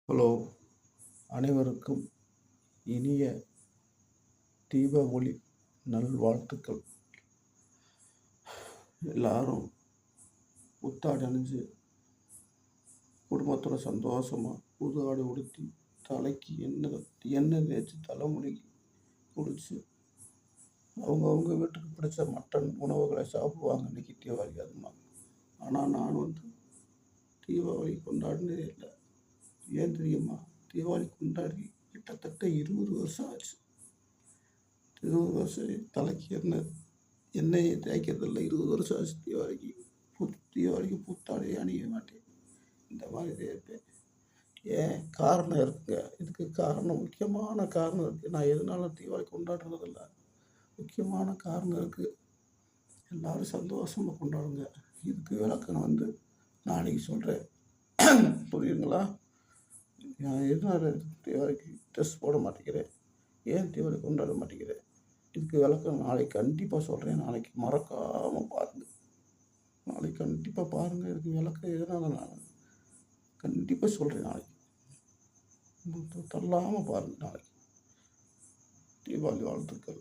Hello! அனைவருக்கும் இனிய தீபாவளி நல்வாழ்த்துக்கள். எல்லாரும் புத்தாடை அணிஞ்சு குடும்பத்தோட சந்தோஷமா புது ஆடை உடுத்தி தலைக்கு எண்ணெய் தேய்ச்சி தலைமுடிக்கு குளிச்சு அவங்கவுங்க வீட்டுக்கு பிடிச்ச மட்டன் உணவுகளை சாப்பிடுவாங்க. இன்னைக்கு தீபாவளி அதுமா. ஆனால் நான் தீபாவளி கொண்டாடினதே இல்லை. ஏன் தெரியுமா? தீபாவளி கொண்டாடி கிட்டத்தட்ட 20 வருஷம் ஆச்சு. 20 வருஷம் தலைக்கு எண்ணெயை தேய்க்கிறதில்ல. 20 வருஷம் ஆச்சு. தீபாவளிக்கு புத்தாடையே அணிய மாட்டேன். இந்த மாதிரி இருப்பேன். ஏன் காரணம் இருக்குங்க. இதுக்கு காரணம், முக்கியமான காரணம் இருக்குது. நான் எதனால தீபாவளி கொண்டாடுறதில்ல, முக்கியமான காரணம் இருக்குது. எல்லோரும் சந்தோஷமாக கொண்டாடுங்க. இதுக்கு விளக்கம் நாளைக்கு சொல்கிறேன். புரியுதுங்களா? நான் எதனால தீபாவளிக்கு ட்ரெஸ் போட மாட்டேங்கிறேன், ஏன் தீபாவளி கொண்டாட மாட்டேங்கிறேன், இதுக்கு விளக்கம் நாளைக்கு கண்டிப்பாக சொல்கிறேன். நாளைக்கு மறக்காமல் பாருங்கள். நாளைக்கு கண்டிப்பாக பாருங்கள். இதுக்கு விளக்கம் எதனால நான் கண்டிப்பாக சொல்கிறேன். நாளைக்கு தள்ளாமல் பாருங்கள். நாளைக்கு தீபாவளி வாழ்த்துக்கள்.